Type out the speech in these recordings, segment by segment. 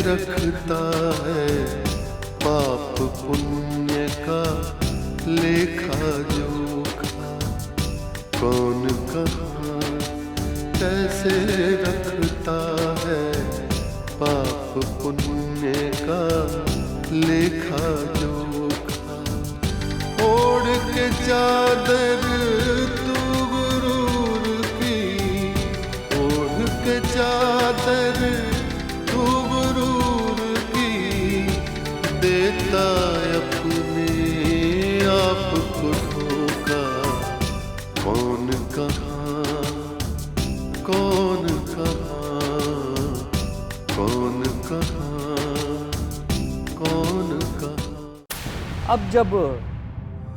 रखता है पाप पुण्य का लेखा जोखा। कौन कहाँ कैसे रखता है पाप पुण्य का लेखा जोखा। ओढ़ के चादर तू गुरूर की, ओढ़ के चादर तू गुरूर की, देता अपने आप को धोखा। कौन कहाँ कौन कहाँ कौन कहाँ कौन कहाँ। अब जब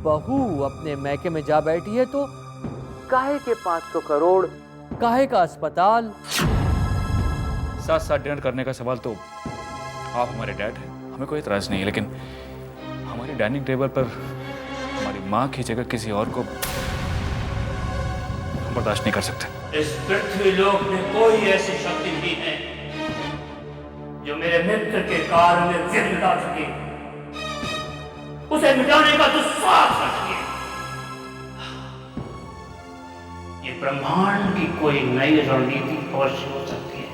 बहू अपने मैके में जा बैठी है तो काहे के 500 करोड़, काहे का अस्पताल। साथ साथ डिनर करने का सवाल तो आप हमारे डैड हैं, हमें कोई इतराज नहीं है, लेकिन हमारी डाइनिंग टेबल पर हमारी माँ की जगह किसी और को हम बर्दाश्त नहीं कर सकते। इस पृथ्वी लोक में कोई ऐसी शक्ति नहीं है जो मेरे मित्र के कार्य में विघ्न डाल सके, उसे मिटाने का दुस्साहस कर सके। ये ब्रह्मांड की कोई नई रणनीति अवश्य हो सकती है।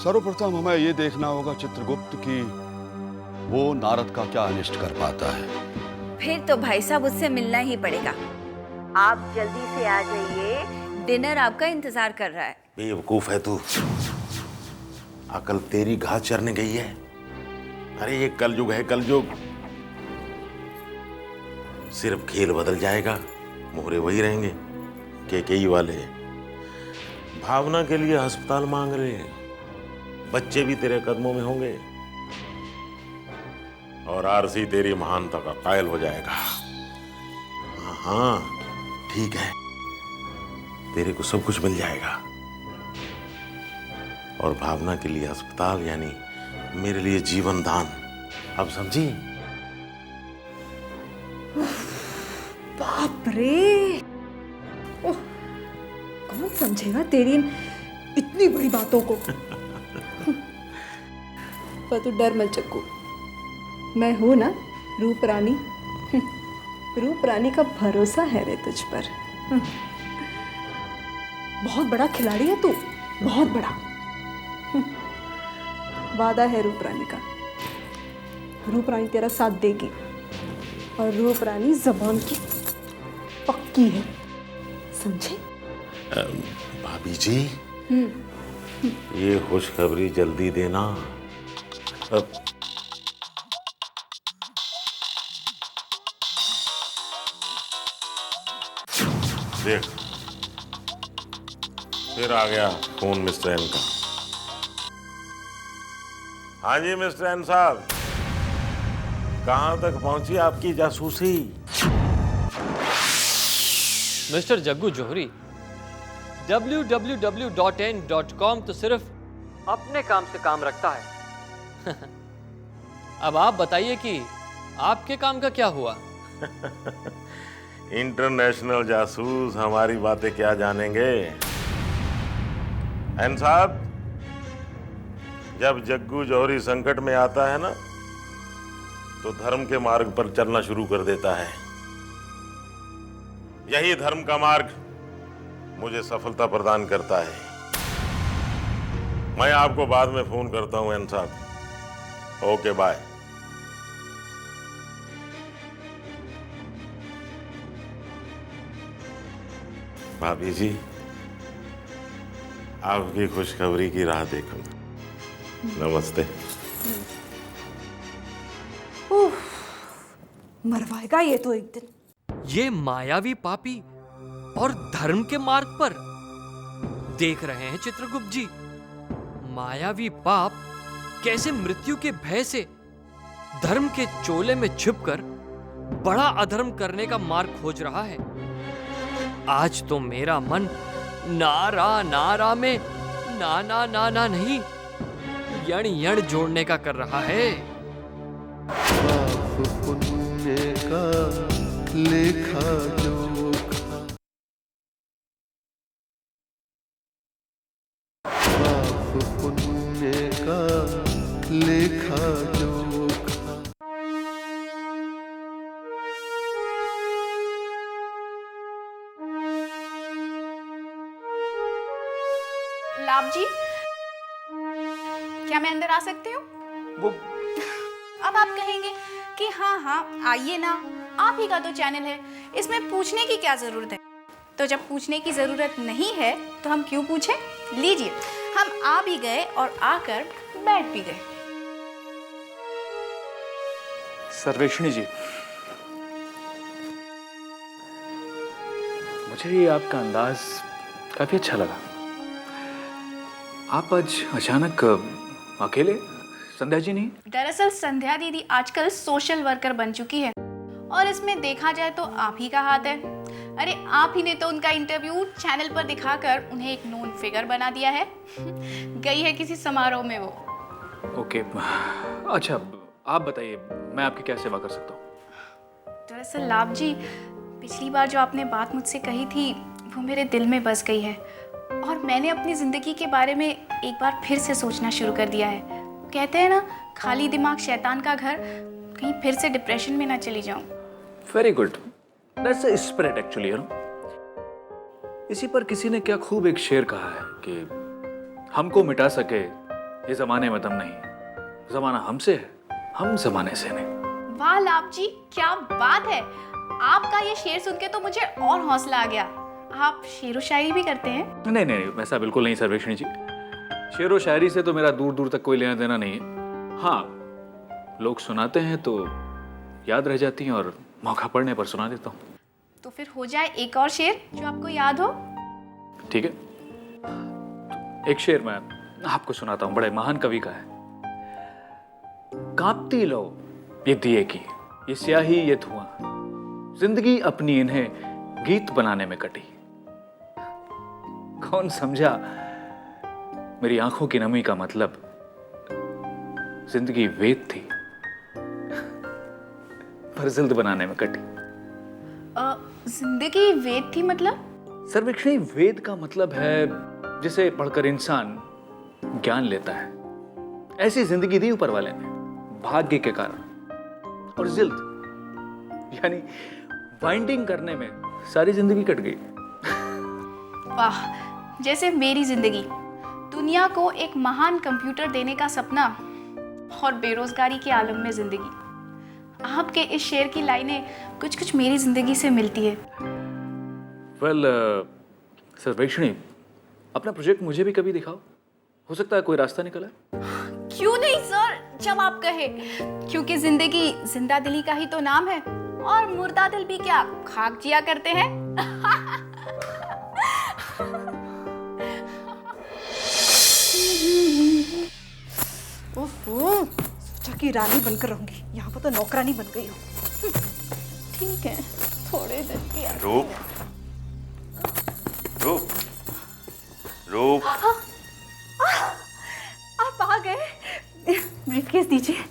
सर्वप्रथम हमें ये देखना होगा चित्रगुप्त की वो नारद का क्या अनिष्ट कर पाता है। फिर तो भाई साहब उससे मिलना ही पड़ेगा। आप जल्दी से आ जाइए, डिनर आपका इंतजार कर रहा है। बेवकूफ है तू, अकल तेरी घास चरने गई है। अरे ये कलयुग है कलयुग, सिर्फ खेल बदल जाएगा, मोहरे वही रहेंगे केकेई वाले। भावना के लिए अस्पताल मांग रहे हैं, बच्चे भी तेरे कदमों में होंगे और आरसी तेरी महानता का कायल हो जाएगा। हाँ ठीक है, तेरे को सब कुछ मिल जाएगा और भावना के लिए अस्पताल यानी मेरे लिए जीवन दान। अब समझी? बाप रे, ओह, कौन समझेगा तेरी इतनी बड़ी बातों को। पर तू डर मत चक्कू, मैं हूं ना रूप रानी। रूप रानी का भरोसा है रे तुझ पर। बहुत बड़ा खिलाड़ी है तू, बहुत बड़ा। वादा है रूप रानी का, रूप रानी तेरा साथ देगी और रूप रानी जबान की पक्की है, समझे? भाभी जी, ये खुशखबरी जल्दी देना। अब देख, फिर आ गया फोन मिस्टर एन का। हाँ जी मिस्टर एन साहब, कहां तक पहुंची आपकी जासूसी? मिस्टर जग्गू जौहरी, www.n.com तो सिर्फ अपने काम से काम रखता है। अब आप बताइए कि आपके काम का क्या हुआ? इंटरनेशनल जासूस हमारी बातें क्या जानेंगे। एन साहब, जब जग्गू जौहरी संकट में आता है ना, तो धर्म के मार्ग पर चलना शुरू कर देता है। यही धर्म का मार्ग मुझे सफलता प्रदान करता है। मैं आपको बाद में फोन करता हूं एन साहब। Okay bye. भाभी जी, आपकी खुशखबरी की राह देखूंगा। नमस्ते। मरवाएगा ये तो एक दिन। ये मायावी पापी और धर्म के मार्ग पर देख रहे हैं चित्रगुप्त जी। मायावी पाप कैसे मृत्यु के भय से धर्म के चोले में छिपकर बड़ा अधर्म करने का मार्ग खोज रहा है। आज तो मेरा मन नारा नारा में ना ना ना ना नहीं, यण यण जोड़ने का कर रहा है। पाप पुण्य का लेखा जोखा, पाप पुण्य का लेखा लाभ जी, क्या मैं अंदर आ सकती हूँ? वो अब आप कहेंगे कि हाँ हाँ आइए ना, आप ही का तो चैनल है, इसमें पूछने की क्या जरूरत है। तो जब पूछने की जरूरत नहीं है तो हम क्यों पूछें? लीजिए, हम आ भी गए और आकर बैठ भी गए। सर्वेक्षणी जी, मुझे ये आपका अंदाज काफी अच्छा लगा। आप आज अचानक अकेले? संध्या जी नहीं? दरअसल संध्या दीदी आजकल सोशल वर्कर बन चुकी है और इसमें देखा जाए तो आप ही का हाथ है। अरे आप ही ने तो उनका इंटरव्यू चैनल पर दिखाकर उन्हें एक नोन फिगर बना दिया है। गई है किसी समारोह में वो। ओके, अच्छा आप बताइए, मैं आपकी क्या सेवा कर सकता हूँ? दरअसल लाभ जी, पिछली बार जो आपने बात मुझसे कही थी वो मेरे दिल में बस गई है और मैंने अपनी जिंदगी के बारे में एक बार फिर से सोचना शुरू कर दिया है। कहते हैं ना, खाली दिमाग शैतान का घर, कहीं फिर से डिप्रेशन में ना चली जाऊं। Very good, that's a spirit actually, you know. इसी पर किसी ने क्या खूब एक शेर कहा है कि हमको मिटा सके ये जमाने में दम नहीं, जमाना हमसे है, हम जमाने से नहीं। वाह लाभ जी, क्या बात है। आपका ये शेर सुन के तो मुझे और हौसला आ गया। आप शेर व शायरी भी करते हैं? नहीं नहीं, वैसा बिल्कुल नहीं सर्वेक्षणी जी। शेर व शायरी से तो मेरा दूर दूर तक कोई लेना देना नहीं है। हाँ, लोग सुनाते हैं तो याद रह जाती हैं और मौका पड़ने पर सुना देता हूँ। तो फिर हो जाए एक और शेर जो आपको याद हो। ठीक है, एक शेर मैं आपको सुनाता हूँ, बड़े महान कवि का है। कांपती लो ये दिए की, ये स्याही ये धुआं, जिंदगी अपनी इन्हें गीत बनाने में कटी। कौन समझा मेरी आंखों की नमी का मतलब, जिंदगी वेद थी पर जिल्द बनाने में कटी। जिंदगी वेद थी मतलब? सर्वेक्षणी, वेद का मतलब है जिसे पढ़कर इंसान ज्ञान लेता है। ऐसी जिंदगी दी ऊपर वाले ने भाग्य के कारण, और जिल्द यानी बाइंडिंग करने में सारी जिंदगी कट गई। वाह, जैसे मेरी जिंदगी, दुनिया को एक महान कंप्यूटर देने का सपना और बेरोजगारी के आलम में जिंदगी। आपके इस शेर की लाइनें कुछ कुछ मेरी जिंदगी से मिलती है। वेल, सर्वेक्षणी, अपना प्रोजेक्ट मुझे भी कभी दिखाओ, हो सकता है कोई रास्ता निकला। क्यों नहीं सर, जब आप कहे, क्योंकि जिंदगी जिंदा दिली का ही तो नाम है और मुर्दा दिल भी क्या खाक जिया करते हैं। ओहो, सोचा कि रानी बनकर रहूंगी, यहाँ पर तो नौकरानी बन गई हूँ। ठीक है, थोड़े दिन की रूप, रूप, रूप। आप आ गए। ब्रीफकेस दीजिए।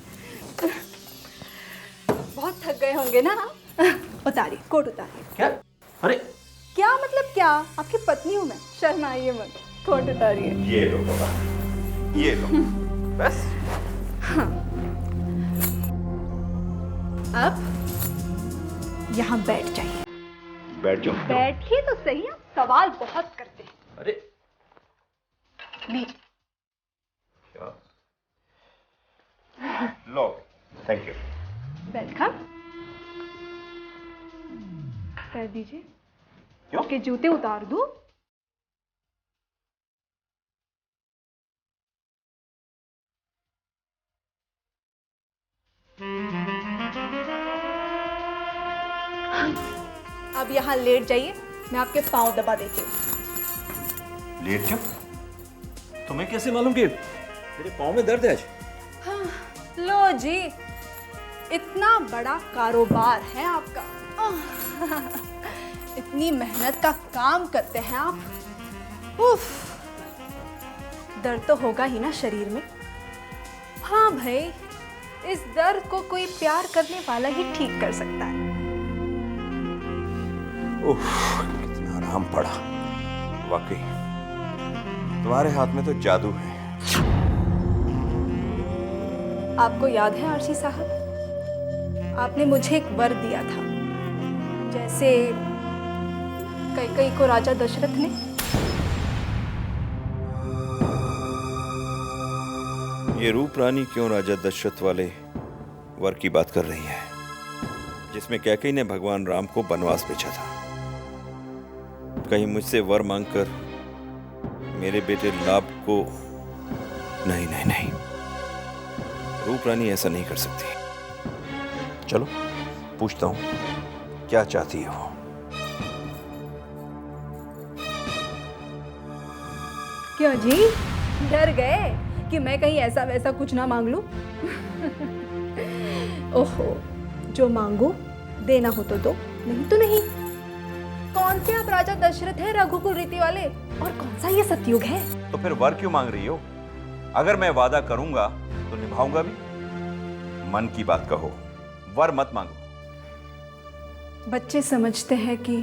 बहुत थक गए होंगे ना आप। उतारिए, कोट उतारिए। क्या? अरे क्या मतलब क्या? आपकी पत्नी हूँ मैं, शर्माइए मत। कोट उतारिए। ये लो बाबा, ये लो, बस। हाँ। अब यहाँ बैठ जाइए। बैठ जाओ। बैठिए तो सही, आप सवाल बहुत करते हैं। अरे लीजिए। क्या? लो, थैंक यू। वेलकम। कर दीजिए। क्यों? आपके जूते उतार दूं? अब यहाँ लेट जाइए, मैं आपके पाँव दबा देती हूँ। लेट क्यों? तुम्हें कैसे मालूम कि मेरे पाँव में दर्द है आज? हाँ, लो जी, इतना बड़ा कारोबार है आपका। इतनी मेहनत का काम करते हैं आप। उफ, दर्द तो होगा ही ना शरीर में। हाँ भाई, इस दर्द को कोई प्यार करने वाला ही ठीक कर सकता है। उफ, कितना आराम पड़ा। वाकई तुम्हारे हाथ में तो जादू है। आपको याद है आरसी साहब, आपने मुझे एक वर दिया था, जैसे कैकेयी को राजा दशरथ ने। ये रूप रानी क्यों राजा दशरथ वाले वर की बात कर रही है, जिसमें कैकेयी ने भगवान राम को वनवास भेजा था? कहीं मुझसे वर मांगकर मेरे बेटे लाभ को? नहीं नहीं नहीं, रूप रानी ऐसा नहीं कर सकती। चलो पूछता हूं, क्या चाहती है वो? क्यों जी, डर गए कि मैं कहीं ऐसा वैसा कुछ ना मांग लूं? ओहो, जो मांगो देना हो तो दो, नहीं तो नहीं। कौन से आप राजा दशरथ है रघुकुल रीति वाले, और कौन सा ये सतयुग है? तो फिर वर क्यों मांग रही हो? अगर मैं वादा करूंगा तो निभाऊंगा भी। मन की बात कहो, वर मत मांगो। बच्चे समझते हैं कि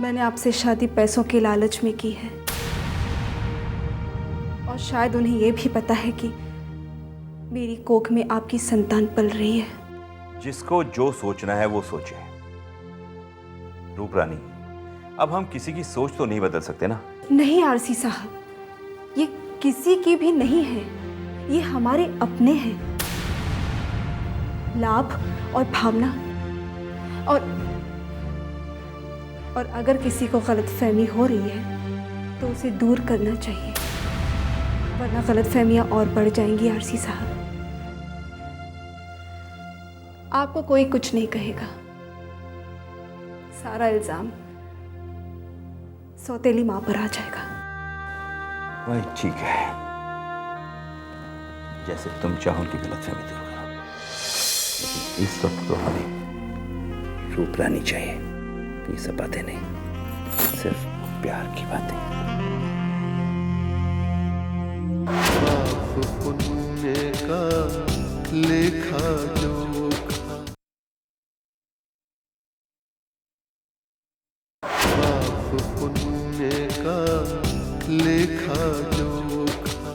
मैंने आपसे शादी पैसों के लालच में की है, और शायद उन्हें यह भी पता है कि मेरी कोख में आपकी संतान पल रही है। जिसको जो सोचना है वो सोचे। रूप रानी, अब हम किसी की सोच तो नहीं बदल सकते ना? नहीं आरसी साहब, ये किसी की भी नहीं है, ये हमारे अपने हैं। लाभ और भावना, और अगर किसी को गलतफहमी हो रही है तो उसे दूर करना चाहिए, वरना गलतफहमियां और बढ़ जाएंगी आरसी साहब। आपको कोई कुछ नहीं कहेगा, सारा इल्जाम सौतेली मां पर आ जाएगा। भाई ठीक है, जैसे तुम चाहो कि गलतफहमी दूर करो, लेकिन इस वक्त तो हमें रूप रानी चाहिए। ये सब बातें नहीं, सिर्फ प्यार की बातें। पाप पुण्य का लेखा जोखा, पाप पुण्य का लेखा जोखा।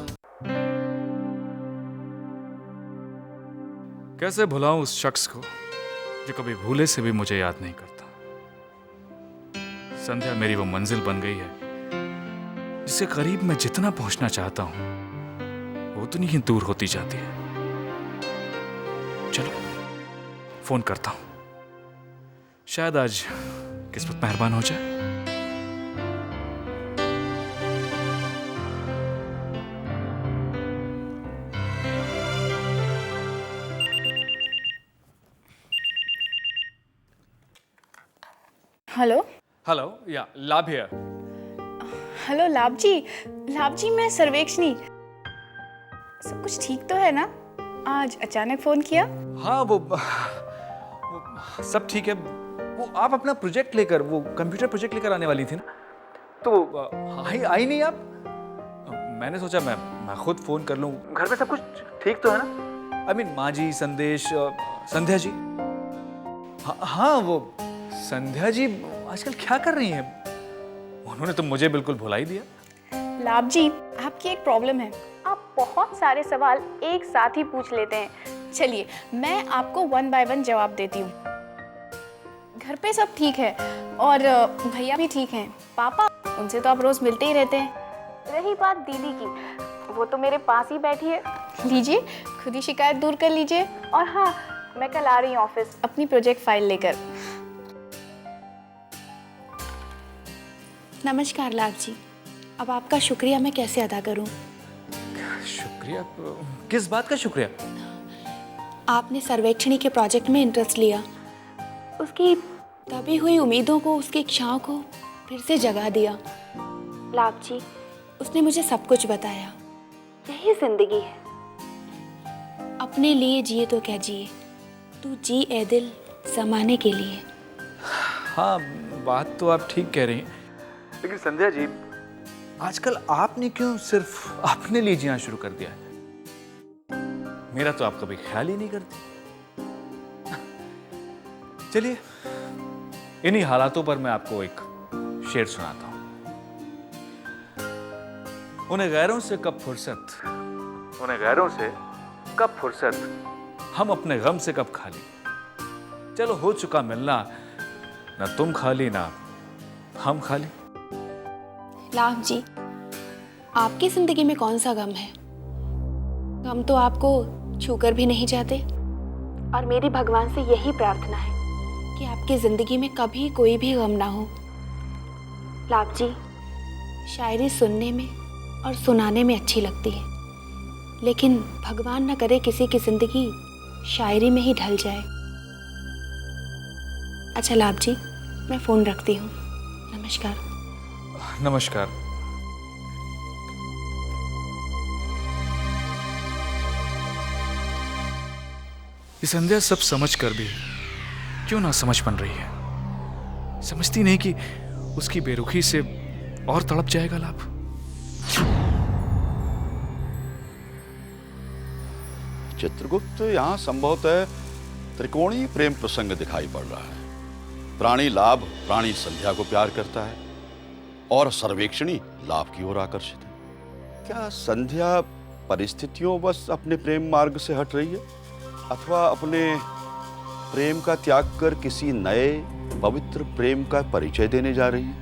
कैसे भुलाऊं उस शख्स को जो कभी भूले से भी मुझे याद नहीं करता। संध्या मेरी वो मंजिल बन गई है जिससे करीब मैं जितना पहुंचना चाहता हूं वो उतनी ही दूर होती जाती है। चलो फोन करता हूं, शायद आज किस्मत मेहरबान हो जाए। हेलो हेलो, या लाभ हियर। हेलो लाभ जी, मैं सर्वेक्षणी। सब कुछ ठीक तो है ना? आज अचानक फोन किया? हाँ वो सब ठीक है। वो आप अपना प्रोजेक्ट लेकर, वो कंप्यूटर प्रोजेक्ट लेकर आने वाली थी ना, तो आई नहीं आप? मैंने सोचा मैं खुद फोन कर लूँ। घर में सब कुछ ठीक तो है ना? आई मीन माँ जी, संदेश, संध्या जी। हाँ वो संध्या जी आजकल क्या कर रही हैं? उन्होंने तो मुझे बिल्कुल भुला ही दिया। लाभ जी, आपकी एक प्रॉब्लम है, आप बहुत सारे सवाल एक साथ ही पूछ लेते हैं। चलिए मैं आपको 1 बाय 1 जवाब देती हूँ। घर पे सब ठीक है और भैया भी ठीक हैं। पापा, उनसे तो आप रोज मिलते ही रहते हैं। रही बात दीदी की, वो तो मेरे पास ही बैठी है। लीजिए, खुद ही शिकायत दूर कर लीजिए। और हाँ, मैं कल आ रही हूँ ऑफिस अपनी प्रोजेक्ट फाइल लेकर। नमस्कार लाभ जी, अब आपका शुक्रिया मैं कैसे अदा करूं? शुक्रिया? किस बात का शुक्रिया? आपने सर्वेक्षणी के प्रोजेक्ट में इंटरेस्ट लिया, उसकी दबी हुई उम्मीदों को, उसकी इच्छाओं को फिर से जगा दिया। लाभ जी, उसने मुझे सब कुछ बताया। यही जिंदगी है, अपने लिए जिए तो क्या जिए, तू जी ए दिल ज़माने के लिए। हाँ बात तो आप ठीक कह रही हैं, लेकिन संध्या जी आजकल आपने क्यों सिर्फ अपने लिए जीना शुरू कर दिया है? मेरा तो आप कभी ख्याल ही नहीं करते। चलिए, इन्हीं हालातों पर मैं आपको एक शेर सुनाता हूं। उन्हें गैरों से कब फुर्सत, उन्हें गैरों से कब फुर्सत, हम अपने गम से कब खाली। चलो हो चुका मिलना, ना तुम खाली ना हम खाली। लाभ जी, आपकी जिंदगी में कौन सा गम है? गम तो आपको छूकर भी नहीं जाते। और मेरी भगवान से यही प्रार्थना है कि आपकी ज़िंदगी में कभी कोई भी गम ना हो। लाभ जी, शायरी सुनने में और सुनाने में अच्छी लगती है, लेकिन भगवान न करे किसी की ज़िंदगी शायरी में ही ढल जाए। अच्छा लाभ जी, मैं फ़ोन रखती हूँ। नमस्कार। नमस्कार। ये संध्या सब समझ कर भी क्यों ना समझ बन रही है। समझती नहीं कि उसकी बेरुखी से और तड़प जाएगा लाभ। चित्रगुप्त यहाँ संभवतः त्रिकोणीय प्रेम प्रसंग दिखाई पड़ रहा है। प्राणी लाभ प्राणी संध्या को प्यार करता है और सर्वेक्षणी लाभ की ओर आकर्षित है। क्या संध्या परिस्थितियों बस अपने प्रेम मार्ग से हट रही है, अथवा अपने प्रेम का त्याग कर किसी नए पवित्र प्रेम का परिचय देने जा रही है?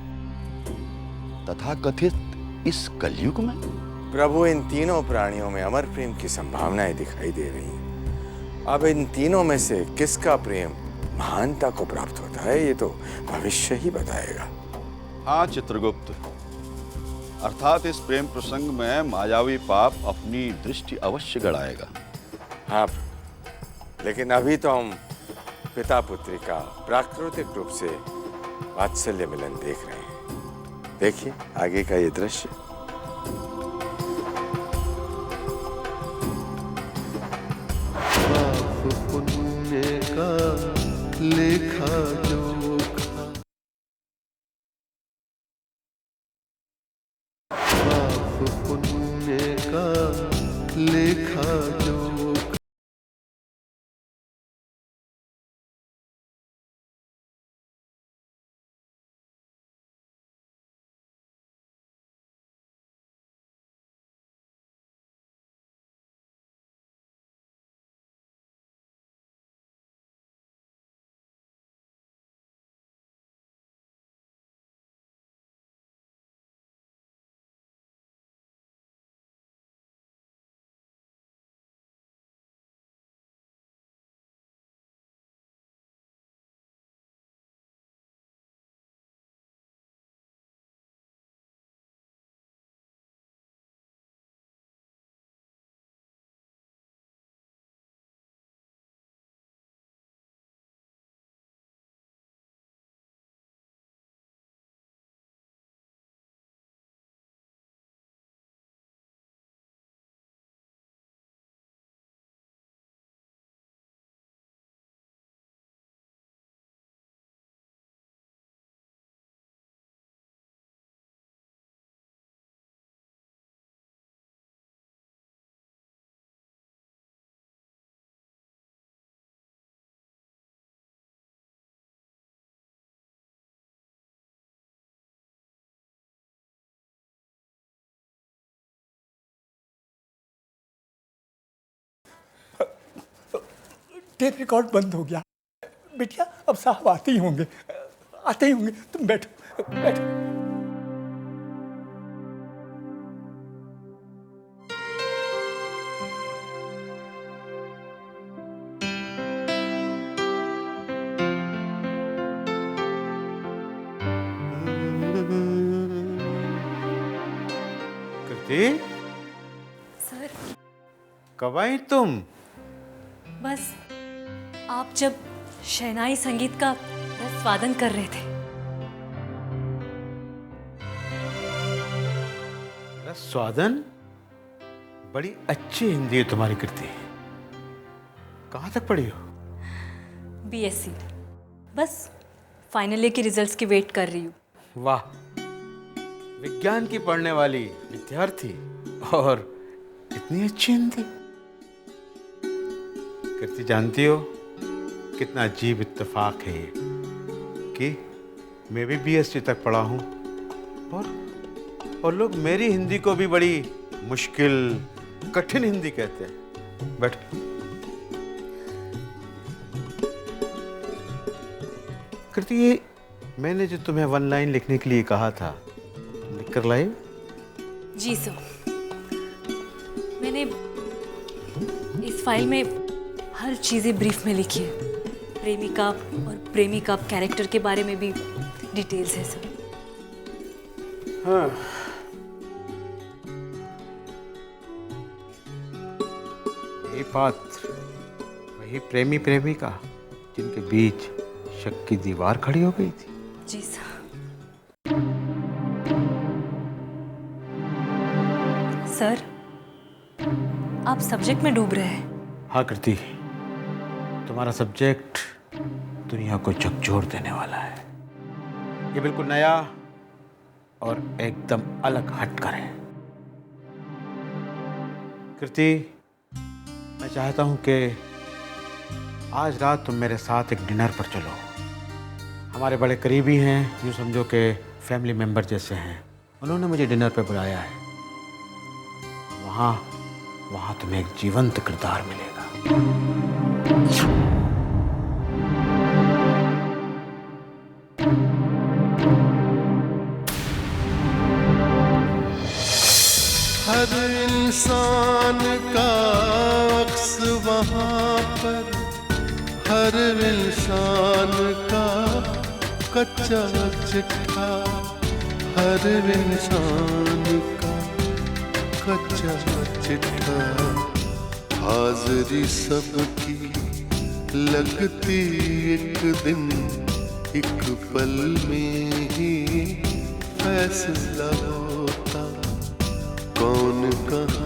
तथाकथित इस कलयुग में प्रभु, इन तीनों प्राणियों में अमर प्रेम की संभावनाएं दिखाई दे रही हैं। अब इन तीनों में से किसका प्रेम महानता को प्राप्त होता है, ये तो भविष्य ही बताएगा। हाँ चित्रगुप्त, अर्थात इस प्रेम प्रसंग में मायावी पाप अपनी दृष्टि अवश्य गड़ाएगा। हाँ, लेकिन अभी तो हम पिता पुत्री का प्राकृतिक रूप से वात्सल्य मिलन देख रहे हैं। देखिए आगे का ये दृश्य। पाप पुण्य का लेखा जोखा, पाप पुण्य का लेखा जोखा। टेप रिकॉर्ड बंद हो गया। बेटिया अब साहब आते ही होंगे, आते ही होंगे। तुम बैठो बैठो। कृति, सर, कब आई तुम? बस आप जब शहनाई संगीत का रसवादन कर रहे थे। रसवादन? बड़ी अच्छी हिंदी है तुम्हारी कृति। कहाँ तक पढ़ी हो? बीएससी, बस फाइनल ईयर के रिजल्ट्स की वेट कर रही हूँ। वाह, विज्ञान की पढ़ने वाली विद्यार्थी और इतनी अच्छी हिंदी। कृति, जानती हो कितना अजीब इत्तेफाक है ये कि मैं भी बीएससी तक पढ़ा हूँ और लोग मेरी हिंदी को भी बड़ी मुश्किल, कठिन हिंदी कहते हैं। बैठ। कृति, ये मैंने जो तुम्हें वन लाइन लिखने के लिए कहा था, लिख कर लाई? जी सर, मैंने फाइल में हर चीज़ें ब्रीफ में लिखी है। प्रेमिका और प्रेमिका कैरेक्टर के बारे में भी डिटेल्स है सर। हाँ। ये पात्र वही प्रेमी प्रेमिका जिनके बीच शक की दीवार खड़ी हो गई थी। जी सर। सर, आप सब्जेक्ट में डूब रहे हैं। हाँ कृति, तुम्हारा सब्जेक्ट दुनिया को झकझोर देने वाला है। ये बिल्कुल नया और एकदम अलग हटकर है। कृति, मैं चाहता हूं कि आज रात तुम मेरे साथ एक डिनर पर चलो। हमारे बड़े करीबी हैं, यूँ समझो कि फैमिली मेंबर जैसे हैं। उन्होंने मुझे डिनर पर बुलाया है। वहाँ तुम्हें एक जीवंत किरदार मिलेगा। हर इंसान का अक्स वहाँ पर, हर इंसान का कच्चा चिट्ठा, हर इंसान का कच्चा चिट्ठा। हाज़िरी सबकी लगती एक दिन, एक पल में ही फैसला होता। कौन कहाँ